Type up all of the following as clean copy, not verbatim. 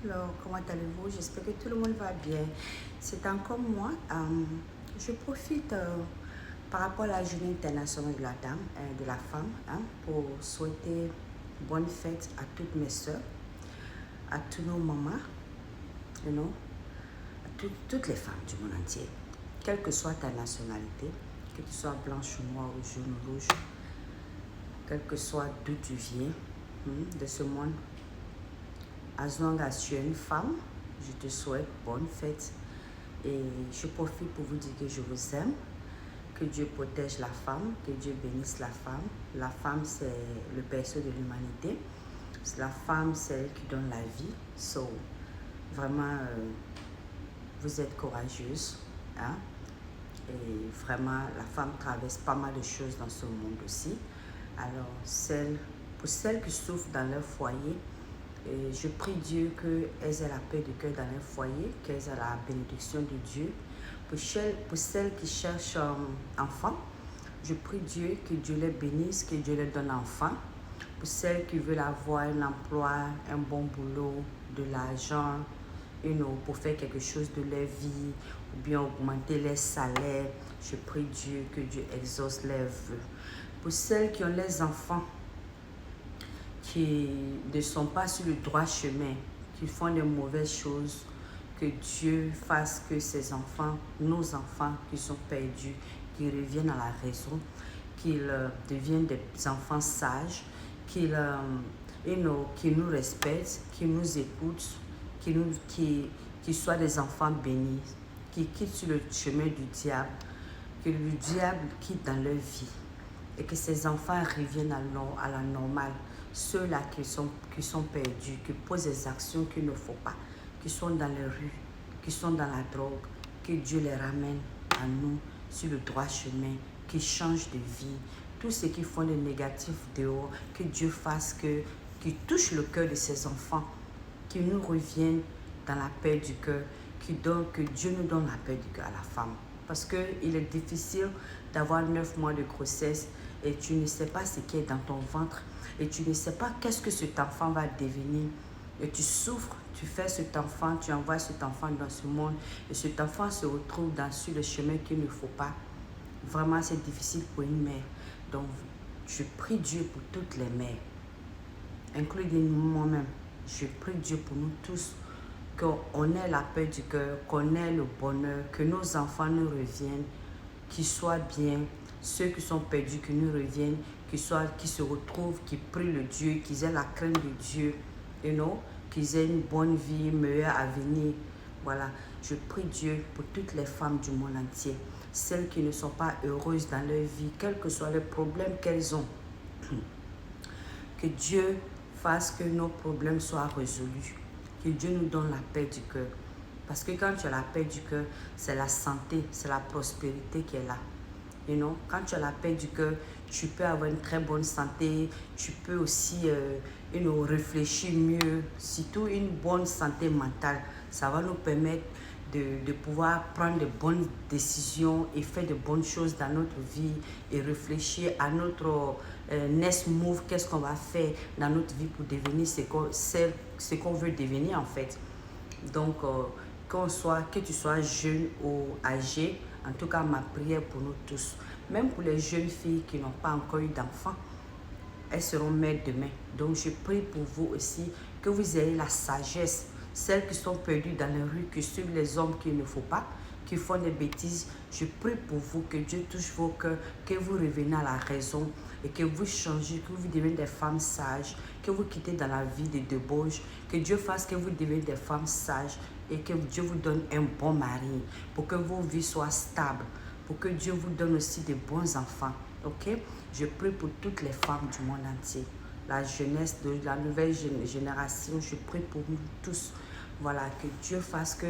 Alors, comment allez-vous? J'espère que tout le monde va bien. C'est encore moi. Je profite par rapport à la Journée internationale de la dame, de la femme, pour souhaiter bonne fête à toutes mes soeurs, à tous nos mamans, you know, à toutes les femmes du monde entier, quelle que soit ta nationalité, que tu sois blanche ou noire ou jaune ou rouge, quel que soit d'où tu viens de ce monde. As long as tu es une femme, je te souhaite bonne fête et je profite pour vous dire que je vous aime, que Dieu protège la femme, que Dieu bénisse la femme. La femme, c'est le berceau de l'humanité. La femme, c'est elle qui donne la vie. So, vraiment, vous êtes courageuse. Et vraiment, la femme traverse pas mal de choses dans ce monde aussi. Alors, pour celles qui souffrent dans leur foyer, et je prie Dieu qu'elles aient la paix de cœur dans leur foyer, qu'elles aient la bénédiction de Dieu. Pour celles qui cherchent enfants, je prie Dieu que Dieu les bénisse, que Dieu les donne enfants. Pour celles qui veulent avoir un emploi, un bon boulot, de l'argent, pour faire quelque chose de leur vie, ou bien augmenter les salaires, je prie Dieu que Dieu exauce leurs vœux. Pour celles qui ont les enfants, qui ne sont pas sur le droit chemin, qui font de mauvaises choses, que Dieu fasse que ces enfants, nos enfants qui sont perdus, qui reviennent à la raison, qu'ils deviennent des enfants sages, qu'ils nous respectent, qu'ils nous écoutent, qu'ils soient des enfants bénis, qui quittent sur le chemin du diable, que le diable quitte dans leur vie et que ces enfants reviennent à la normale. Ceux-là qui sont perdus, qui posent des actions qu'il ne faut pas, qui sont dans les rues, qui sont dans la drogue, que Dieu les ramène à nous sur le droit chemin, qui changent de vie. Tous ceux qui font des négatifs dehors, que Dieu fasse qui touche le cœur de ces enfants, qui nous reviennent dans la paix du cœur, que Dieu nous donne la paix du cœur à la femme. Parce qu'il est difficile d'avoir 9 mois de grossesse et tu ne sais pas ce qui est dans ton ventre et tu ne sais pas qu'est-ce que cet enfant va devenir. Et tu souffres, tu fais cet enfant, tu envoies cet enfant dans ce monde et cet enfant se retrouve sur le chemin qu'il ne faut pas. Vraiment, c'est difficile pour une mère. Donc, je prie Dieu pour toutes les mères, inclus moi-même. Je prie Dieu pour nous tous, qu'on ait la paix du cœur, qu'on ait le bonheur, que nos enfants nous reviennent, qu'ils soient bien, ceux qui sont perdus, qui nous reviennent, qui se retrouvent, qui prient le Dieu, qu'ils aient la crainte de Dieu, qu'ils aient une bonne vie, meilleur avenir. Voilà, je prie Dieu pour toutes les femmes du monde entier, celles qui ne sont pas heureuses dans leur vie, quels que soient les problèmes qu'elles ont. Que Dieu fasse que nos problèmes soient résolus, que Dieu nous donne la paix du cœur. Parce que quand tu as la paix du cœur, c'est la santé, c'est la prospérité qui est là. Quand tu as la paix du cœur, tu peux avoir une très bonne santé, tu peux aussi réfléchir mieux, surtout une bonne santé mentale. Ça va nous permettre de pouvoir prendre de bonnes décisions et faire de bonnes choses dans notre vie et réfléchir à notre next move, qu'est-ce qu'on va faire dans notre vie pour devenir ce qu'on veut devenir en fait. Donc, que tu sois jeune ou âgé, en tout cas, ma prière pour nous tous, même pour les jeunes filles qui n'ont pas encore eu d'enfants, elles seront mères demain. Donc, je prie pour vous aussi que vous ayez la sagesse, celles qui sont perdues dans les rues, qui suivent les hommes qu'il ne faut pas, qui font des bêtises. Je prie pour vous que Dieu touche vos cœurs, que vous revenez à la raison et que vous changez, que vous devenez des femmes sages, que vous quittez dans la vie de débauche, que Dieu fasse que vous deveniez des femmes sages et que Dieu vous donne un bon mari pour que vos vies soient stables, pour que Dieu vous donne aussi de bons enfants. Ok? Je prie pour toutes les femmes du monde entier, la jeunesse de la nouvelle génération. Je prie pour nous tous. Voilà, que Dieu fasse que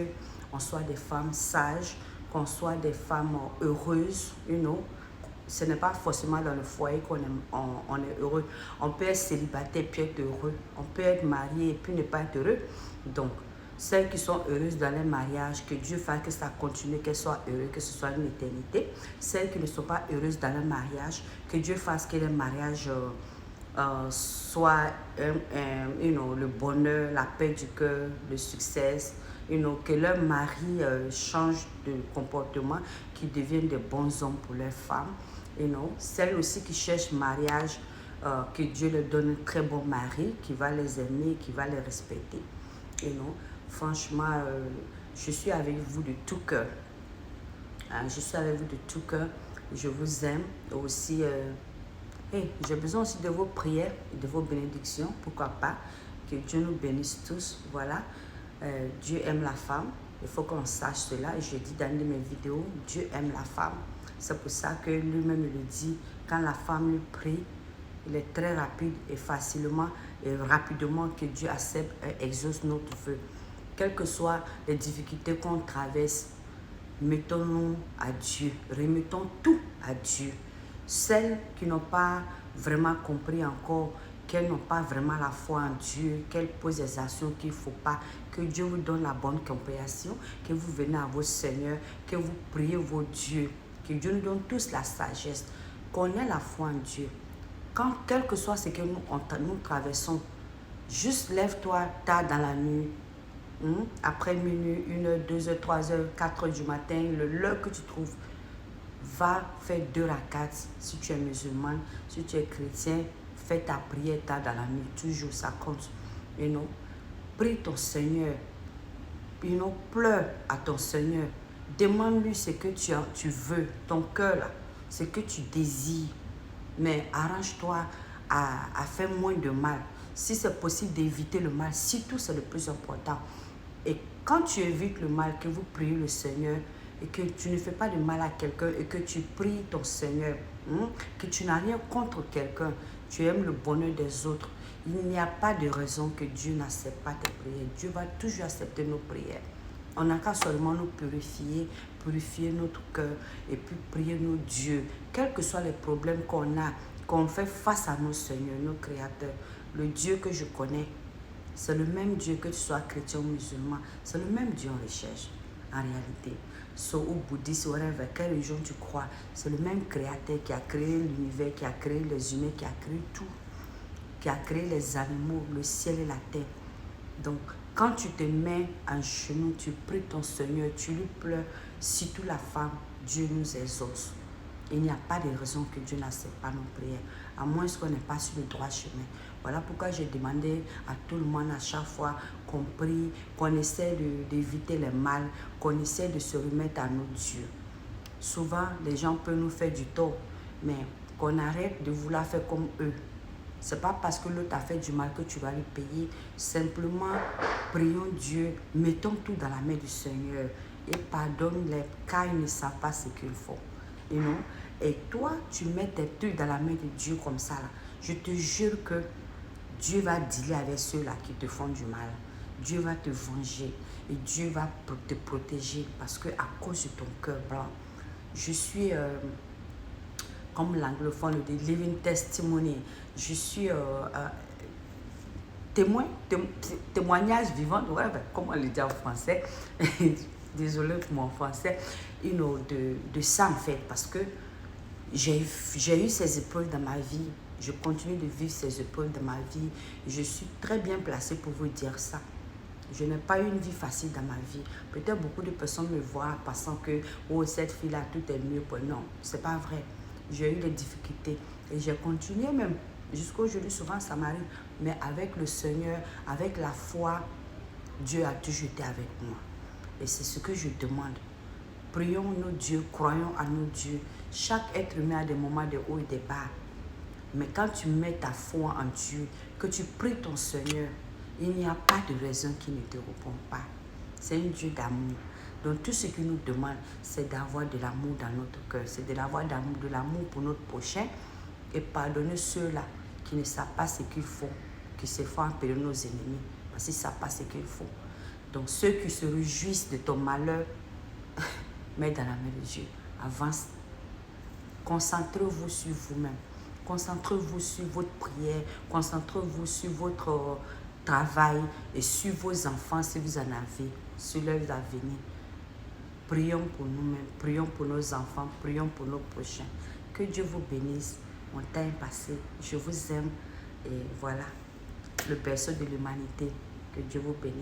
on soit des femmes sages, qu'on soit des femmes heureuses, Ce n'est pas forcément dans le foyer qu'on est heureux. On peut être célibataire puis être heureux. On peut être marié et puis ne pas être heureux. Donc, celles qui sont heureuses dans leur mariage, que Dieu fasse que ça continue, qu'elles soient heureuses, que ce soit une éternité. Celles qui ne sont pas heureuses dans leur mariage, que Dieu fasse que les mariages soit le bonheur, la paix du cœur, le succès, que leur mari change de comportement, qu'ils deviennent de bons hommes pour leurs femmes. Celles aussi qui cherchent mariage, que Dieu leur donne un très bon mari qui va les aimer, qui va les respecter. Franchement, je suis avec vous de tout cœur. Je suis avec vous de tout cœur. Je vous aime aussi. J'ai besoin aussi de vos prières et de vos bénédictions. Pourquoi pas? Que Dieu nous bénisse tous. Voilà. Dieu aime la femme. Il faut qu'on sache cela. Je dis dans mes vidéos, Dieu aime la femme. C'est pour ça que lui-même le dit. Quand la femme lui prie, il est très rapide et facilement et rapidement que Dieu accepte et exauce notre vœu. Quelles que soient les difficultés qu'on traverse, mettons-nous à Dieu. Remettons tout à Dieu. Celles qui n'ont pas vraiment compris encore, qu'elles n'ont pas vraiment la foi en Dieu, qu'elles posent des actions qu'il ne faut pas, que Dieu vous donne la bonne compréhension, que vous venez à vos seigneurs, que vous priez vos dieux, que Dieu nous donne tous la sagesse, qu'on ait la foi en Dieu. Quel que soit ce que nous traversons, juste lève-toi tard dans la nuit, après minuit, 1h, 2h, 3h, 4h du matin, l'heure que tu trouves, va faire 2 rakats si tu es musulman, si tu es chrétien, fais ta prière tard dans la nuit, toujours ça compte. Prie ton Seigneur, pleure à ton Seigneur, demande-lui ce que tu veux, ton cœur là, ce que tu désires. Mais arrange-toi à faire moins de mal. Si c'est possible d'éviter le mal, surtout c'est le plus important. Et quand tu évites le mal, que vous priez le Seigneur et que tu ne fais pas de mal à quelqu'un et que tu pries ton Seigneur, que tu n'as rien contre quelqu'un, tu aimes le bonheur des autres, il n'y a pas de raison que Dieu n'accepte pas tes prières. Dieu va toujours accepter nos prières. On n'a qu'à seulement nous purifier notre cœur et puis prier nos dieux. Quels que soient les problèmes qu'on fait face à nos seigneurs, nos créateurs, le Dieu que je connais, c'est le même Dieu, que tu sois chrétien ou musulman, c'est le même Dieu on recherche en réalité. Ou bouddhiste, ou whatever, quelle religion tu crois, c'est le même créateur qui a créé l'univers, qui a créé les humains, qui a créé tout, qui a créé les animaux, le ciel et la terre. Donc, quand tu te mets en genoux, tu pries ton Seigneur, tu lui pleures, surtout la femme, Dieu nous exauce. Il n'y a pas de raison que Dieu n'accepte pas nos prières, à moins qu'on n'est pas sur le droit chemin. Voilà pourquoi j'ai demandé à tout le monde à chaque fois qu'on prie, qu'on essaie d'éviter le mal, qu'on essaie de se remettre à nos dieux. Souvent, les gens peuvent nous faire du tort, mais qu'on arrête de vouloir faire comme eux. Ce n'est pas parce que l'autre a fait du mal que tu vas lui payer. Simplement, prions Dieu, mettons tout dans la main du Seigneur et pardonne-les car ils ne savent pas ce qu'il faut. Et toi, tu mets tes trucs dans la main de Dieu comme ça. Là. Je te jure que Dieu va dealer avec ceux-là qui te font du mal. Dieu va te venger et Dieu va te protéger parce que à cause de ton cœur blanc, je suis... comme l'anglophone dit, living testimony. Je suis témoignage vivant, ouais, comment on le dit en français, désolé pour mon français, de ça en fait, parce que j'ai eu ces épreuves dans ma vie, je continue de vivre ces épreuves dans ma vie, je suis très bien placée pour vous dire ça. Je n'ai pas eu une vie facile dans ma vie. Peut-être beaucoup de personnes me voient pensant que oh, cette fille-là, tout est mieux pour elle. Non, c'est pas vrai. J'ai eu des difficultés et j'ai continué même jusqu'aujourd'hui. Souvent, ça m'arrive. Mais avec le Seigneur, avec la foi, Dieu a toujours été avec moi. Et c'est ce que je demande. Prions nos dieux, croyons à nos dieux. Chaque être humain a des moments de haut et de bas. Mais quand tu mets ta foi en Dieu, que tu pries ton Seigneur, il n'y a pas de raison qu'il ne te répond pas. C'est un Dieu d'amour. Donc tout ce qu'il nous demande, c'est d'avoir de l'amour dans notre cœur. C'est d'avoir de l'amour pour notre prochain et pardonner ceux-là qui ne savent pas ce qu'ils font, qui se font appeler nos ennemis, parce qu'ils ne savent pas ce qu'ils font. Donc ceux qui se réjouissent de ton malheur, mets dans la main de Dieu. Avance. Concentrez-vous sur vous-même. Concentrez-vous sur votre prière. Concentrez-vous sur votre travail et sur vos enfants si vous en avez, sur leur avenir. Prions pour nous-mêmes, prions pour nos enfants, prions pour nos prochains. Que Dieu vous bénisse. Mon temps est passé. Je vous aime. Et voilà, le berceau de l'humanité. Que Dieu vous bénisse.